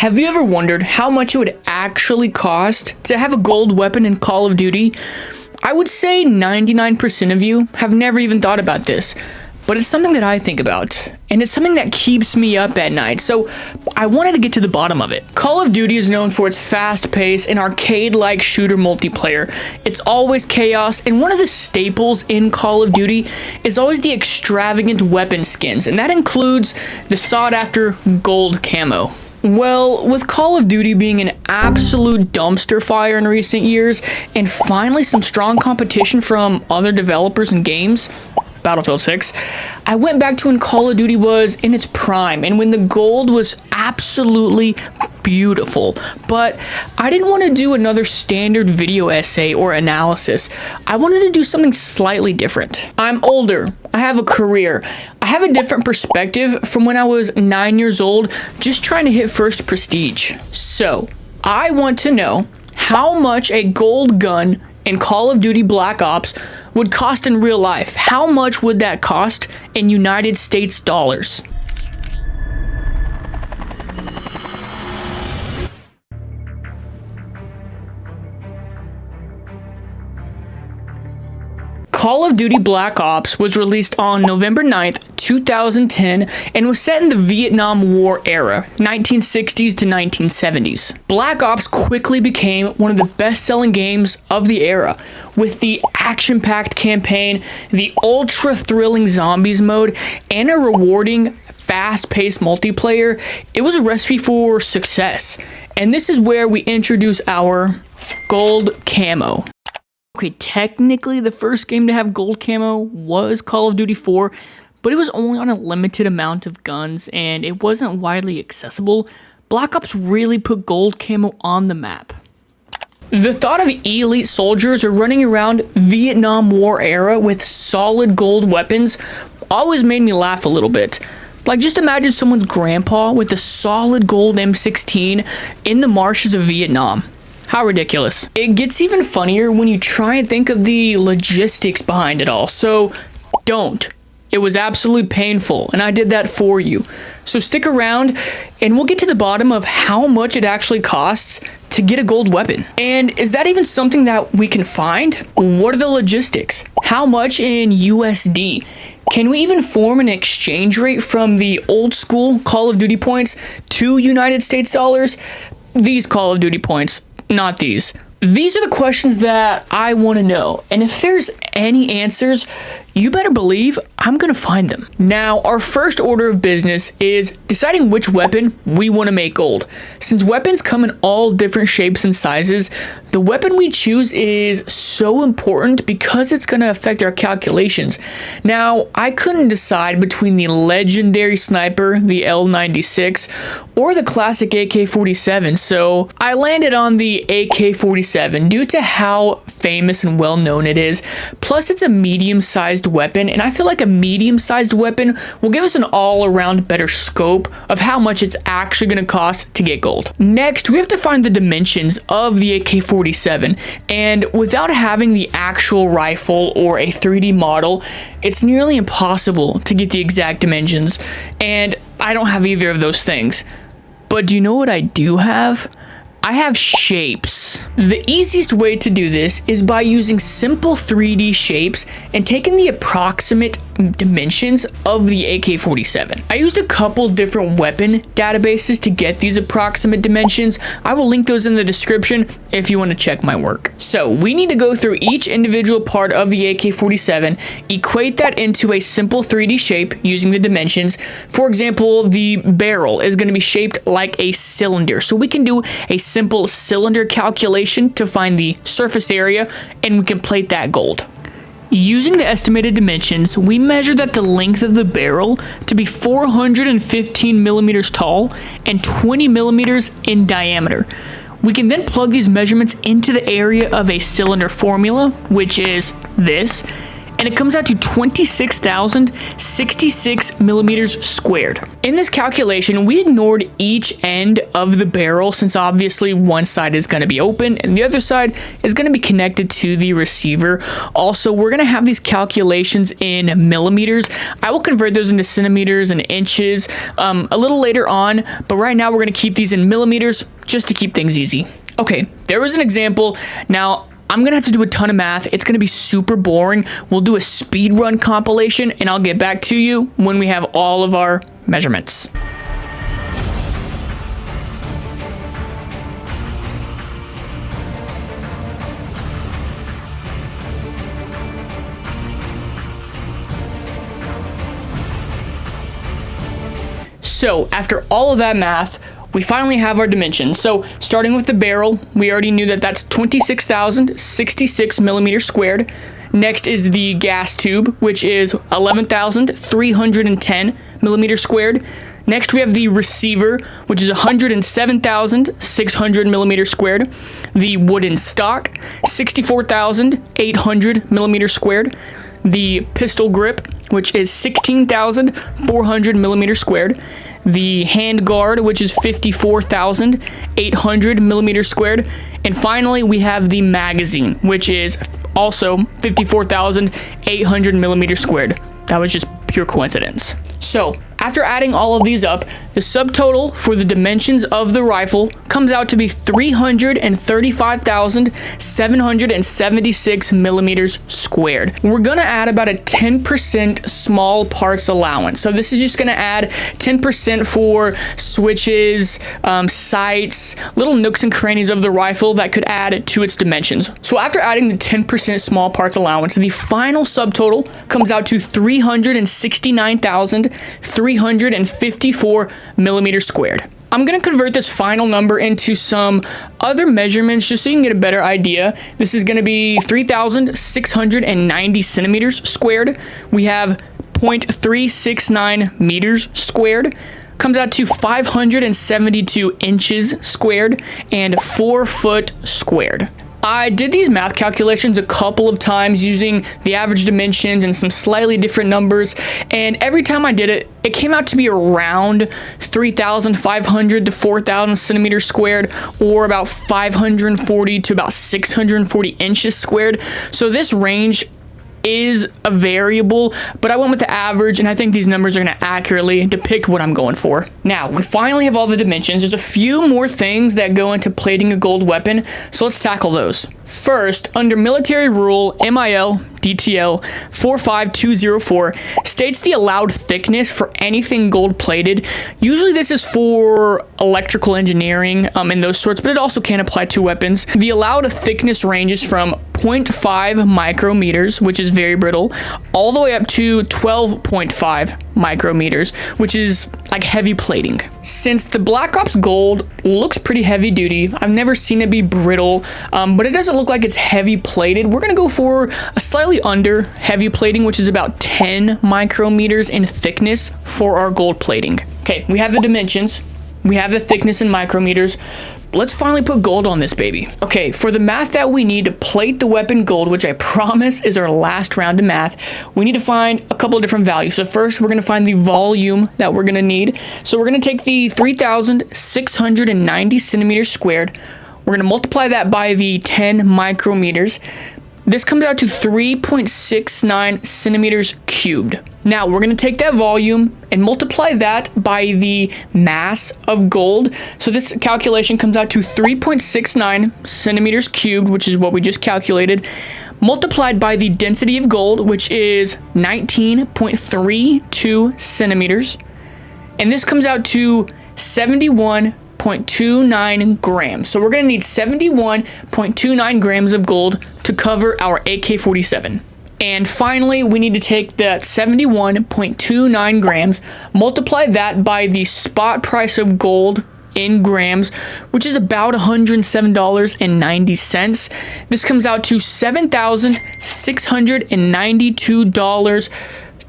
Have you ever wondered how much it would actually cost to have a gold weapon in Call of Duty? I would say 99% of you have never even thought about this, but it's something that I think about, and it's something that keeps me up at night, so I wanted to get to the bottom of it. Call of Duty is known for its fast pace and arcade-like shooter multiplayer. It's always chaos, and one of the staples in Call of Duty is always the extravagant weapon skins, and that includes the sought-after gold camo. Well, with Call of Duty being an absolute dumpster fire in recent years, and finally some strong competition from other developers and games, Battlefield 6, I went back to when Call of Duty was in its prime and when the gold was absolutely beautiful. But I didn't want to do another standard video essay or analysis. I wanted to do something slightly different. I'm older. I have a career. I have a different perspective from when I was 9 years old, just trying to hit first prestige. So, I want to know how much a gold gun in Call of Duty Black Ops would cost in real life. How much would that cost in United States dollars? Call of Duty Black Ops was released on November 9th, 2010, and was set in the Vietnam War era, 1960s to 1970s. Black Ops quickly became one of the best-selling games of the era, with the action-packed campaign, the ultra-thrilling zombies mode, and a rewarding, fast-paced multiplayer. It was a recipe for success, and this is where we introduce our gold camo. Okay, technically the first game to have gold camo was Call of Duty 4, but it was only on a limited amount of guns and it wasn't widely accessible. Black Ops really put gold camo on the map. The thought of elite soldiers are running around Vietnam War era with solid gold weapons always made me laugh a little bit. Like, just imagine someone's grandpa with a solid gold M16 in the marshes of Vietnam. How ridiculous. It gets even funnier when you try and think of the logistics behind it all, so don't. It was absolutely painful, and I did that for you. So stick around, and we'll get to the bottom of how much it actually costs to get a gold weapon. And is that even something that we can find? What are the logistics? How much in USD? Can we even form an exchange rate from the old school Call of Duty points to United States dollars? These Call of Duty points. Not these. These are the questions that I want to know, and if there's any answers, you better believe I'm gonna find them. Now, our first order of business is deciding which weapon we want to make gold. Since weapons come in all different shapes and sizes, the weapon we choose is so important because it's gonna affect our calculations. Now, I couldn't decide between the legendary sniper, the L96, or the classic AK-47, so I landed on the AK-47 due to how famous and well known it is. Plus, it's a medium-sized weapon, and I feel like a medium-sized weapon will give us an all-around better scope of how much it's actually going to cost to get gold. Next, we have to find the dimensions of the AK-47, and without having the actual rifle or a 3D model, it's nearly impossible to get the exact dimensions, and I don't have either of those things. But do you know what I do have? I have shapes. The easiest way to do this is by using simple 3D shapes and taking the approximate dimensions of the AK-47. I used a couple different weapon databases to get these approximate dimensions. I will link those in the description if you want to check my work. So we need to go through each individual part of the AK-47, equate that into a simple 3D shape using the dimensions. For example, the barrel is going to be shaped like a cylinder, so we can do a simple cylinder calculation to find the surface area, and we can plate that gold. Using the estimated dimensions, we measure that the length of the barrel to be 415 millimeters tall and 20 millimeters in diameter. We can then plug these measurements into the area of a cylinder formula, which is this, and it comes out to 26,066 millimeters squared. In this calculation, we ignored each end of the barrel since obviously one side is going to be open and the other side is going to be connected to the receiver. Also, we're going to have these calculations in millimeters. I will convert those into centimeters and inches a little later on, but right now we're going to keep these in millimeters just to keep things easy. Okay, there was an example. Now, I'm going to have to do a ton of math. It's going to be super boring. We'll do a speed run compilation, and I'll get back to you when we have all of our measurements. So, after all of that math, we finally have our dimensions. So starting with the barrel, we already knew that that's 26,066 millimeters squared. Next is the gas tube, which is 11,310 millimeters squared. Next, we have the receiver, which is 107,600 millimeters squared. The wooden stock, 64,800 millimeters squared. The pistol grip, which is 16,400 millimeters squared. The hand guard, which is 54,800 millimeters squared. And finally, we have the magazine, which is also 54,800 millimeters squared. That was just pure coincidence. So, after adding all of these up, the subtotal for the dimensions of the rifle comes out to be 335,776 millimeters squared. We're gonna add about a 10% small parts allowance. So this is just gonna add 10% for switches, sights, little nooks and crannies of the rifle that could add to its dimensions. So after adding the 10% small parts allowance, the final subtotal comes out to 369,354 millimeters squared. I'm going to convert this final number into some other measurements just so you can get a better idea. This is going to be 3,690 centimeters squared. We have 0.369 meters squared. Comes out to 572 inches squared and 4 foot squared. I did these math calculations a couple of times using the average dimensions and some slightly different numbers, and every time I did it, it came out to be around 3,500 to 4,000 centimeters squared, or about 540 to about 640 inches squared. So this range is a variable, but I went with the average, and I think these numbers are going to accurately depict what I'm going for. Now, we finally have all the dimensions. There's a few more things that go into plating a gold weapon, so let's tackle those. First, under military rule MIL DTL 45204 states the allowed thickness for anything gold plated. Usually this is for electrical engineering and those sorts, but it also can apply to weapons. The allowed thickness ranges from 0.5 micrometers, which is very brittle, all the way up to 12.5 micrometers, which is like heavy plating. Since the Black Ops Gold looks pretty heavy duty, I've never seen it be brittle, but it doesn't look like it's heavy plated. We're gonna go for a slightly under heavy plating, which is about 10 micrometers in thickness for our gold plating. Okay, we have the dimensions, we have the thickness in micrometers. Let's finally put gold on this baby. Okay, for the math that we need to plate the weapon gold, which I promise is our last round of math, we need to find a couple of different values. So first, we're gonna find the volume that we're gonna need. So we're gonna take the 3,690 centimeters squared. We're gonna multiply that by the 10 micrometers. This comes out to 3.69 centimeters cubed. Now, we're going to take that volume and multiply that by the mass of gold. So this calculation comes out to 3.69 centimeters cubed, which is what we just calculated, multiplied by the density of gold, which is 19.32 centimeters. And this comes out to 71.29 grams. So we're going to need 71.29 grams of gold to cover our AK-47. And finally, we need to take that 71.29 grams, multiply that by the spot price of gold in grams, which is about $107.90. This comes out to $7,692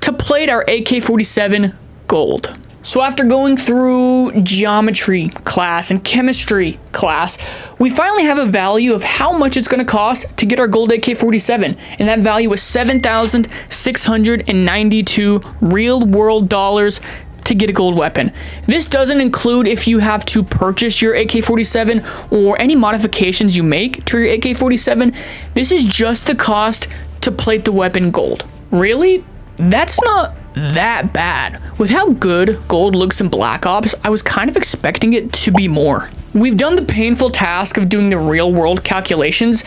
to plate our AK-47 gold. So after going through geometry class and chemistry class, we finally have a value of how much it's going to cost to get our gold AK-47, and that value was $7,692 real world dollars to get a gold weapon. This doesn't include if you have to purchase your AK-47 or any modifications you make to your AK-47. This is just the cost to plate the weapon gold. Really? That's not that bad. With how good gold looks in Black Ops, I was kind of expecting it to be more. We've done the painful task of doing the real world calculations,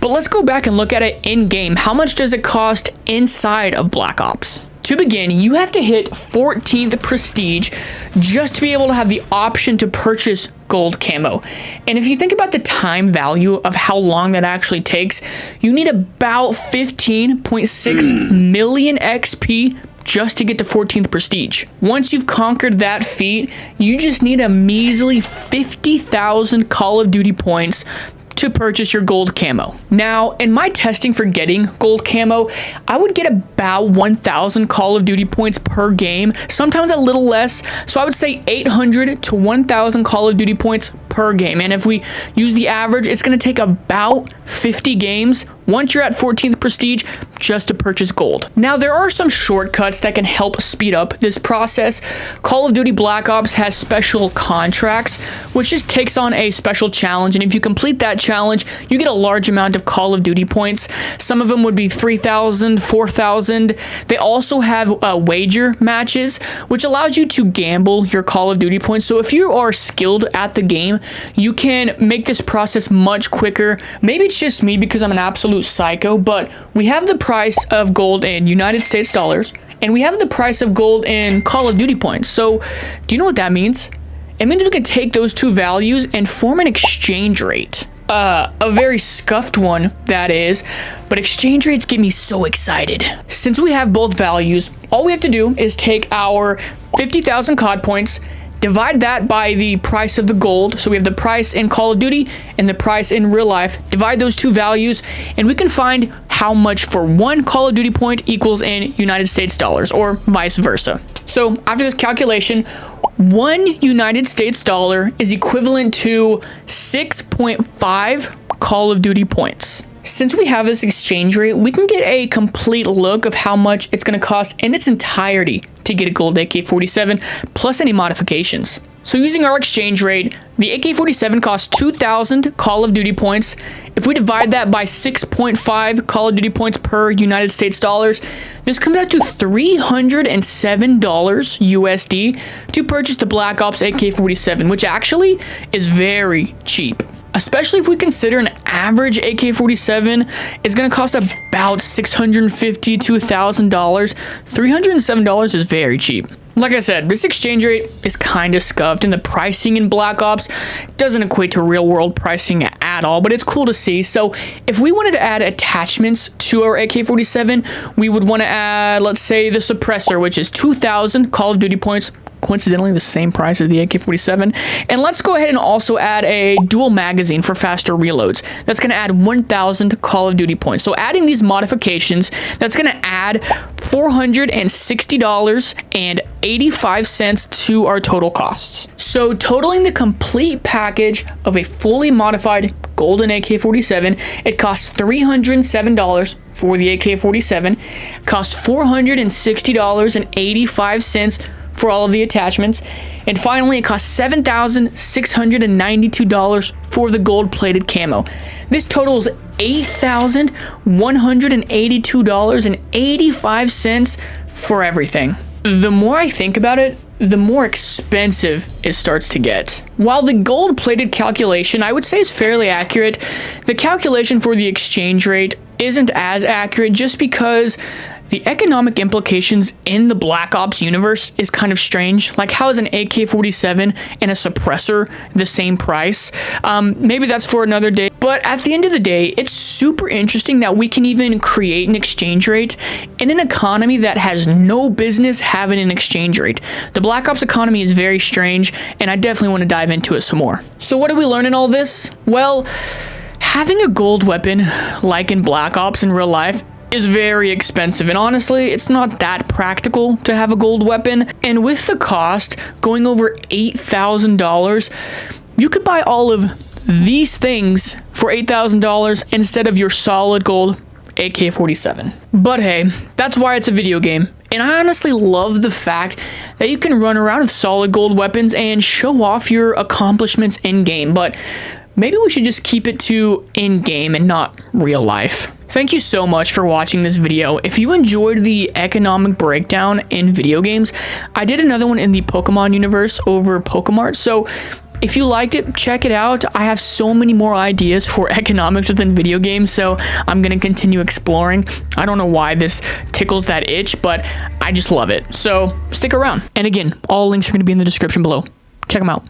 but let's go back and look at it in game. How much does it cost inside of Black Ops? To begin, you have to hit 14th prestige just to be able to have the option to purchase gold camo. And if you think about the time value of how long that actually takes, you need about 15.6 million XP just to get to 14th prestige. Once you've conquered that feat, you just need a measly 50,000 Call of Duty points to purchase your gold camo. Now, in my testing for getting gold camo, I would get about 1,000 Call of Duty points per game, sometimes a little less. So I would say 800 to 1,000 Call of Duty points per game. And if we use the average, it's gonna take about 50 games once you're at 14th prestige just to purchase gold. Now, there are some shortcuts that can help speed up this process. Call of Duty Black Ops has special contracts, which just takes on a special challenge, and if you complete that challenge, you get a large amount of Call of Duty points. Some of them would be 3,000, 4,000. They also have wager matches, which allows you to gamble your Call of Duty points. So if you are skilled at the game, you can make this process much quicker. Maybe it's just me because I'm an absolute psycho, but we have the price of gold in United States dollars, and we have the price of gold in Call of Duty points. So do you know what that means? It means we can take those two values and form an exchange rate. A very scuffed one, that is, but exchange rates get me so excited. Since we have both values, all we have to do is take our 50,000 COD points, divide that by the price of the gold. So we have the price in Call of Duty and the price in real life. Divide those two values, and we can find how much for one Call of Duty point equals in United States dollars, or vice versa. So after this calculation, one United States dollar is equivalent to 6.5 Call of Duty points. Since we have this exchange rate, we can get a complete look of how much it's going to cost in its entirety to get a gold AK-47 plus any modifications. So using our exchange rate, the AK-47 costs 2,000 Call of Duty points. If we divide that by 6.5 Call of Duty points per United States dollars, this comes out to $307 USD to purchase the Black Ops AK-47, which actually is very cheap. Especially if we consider an average AK-47 is going to cost about $650 to $1,000. $307 is very cheap. Like I said, this exchange rate is kind of scuffed, and the pricing in Black Ops doesn't equate to real world pricing at all, but it's cool to see. So if we wanted to add attachments to our AK-47, we would want to add, let's say, the suppressor, which is 2,000 Call of Duty points. Coincidentally, the same price as the AK-47. And let's go ahead and also add a dual magazine for faster reloads. That's going to add 1,000 Call of Duty points. So adding these modifications, that's going to add $460.85 to our total costs. So totaling the complete package of a fully modified golden AK-47, it costs $307 for the AK-47, costs $460.85 for all of the attachments, and finally it costs $7,692 for the gold-plated camo. This totals $8,182.85 for everything. The more I think about it, the more expensive it starts to get. While the gold-plated calculation I would say is fairly accurate, the calculation for the exchange rate isn't as accurate just because the economic implications in the Black Ops universe is kind of strange. Like, how is an AK-47 and a suppressor the same price? Maybe that's for another day. But at the end of the day, it's super interesting that we can even create an exchange rate in an economy that has no business having an exchange rate. The Black Ops economy is very strange, and I definitely want to dive into it some more. So what did we learn in all this? Well, having a gold weapon, like in Black Ops in real life, is very expensive, and honestly, it's not that practical to have a gold weapon. And with the cost going over $8,000, you could buy all of these things for $8,000 instead of your solid gold AK-47. But hey, that's why it's a video game. And I honestly love the fact that you can run around with solid gold weapons and show off your accomplishments in-game, but maybe we should just keep it to in-game and not real life. Thank you so much for watching this video. If you enjoyed the economic breakdown in video games, I did another one in the Pokemon universe over Pokemart, so if you liked it, check it out. I have so many more ideas for economics within video games, so I'm going to continue exploring. I don't know why this tickles that itch, but I just love it. So stick around. And again, all links are going to be in the description below. Check them out.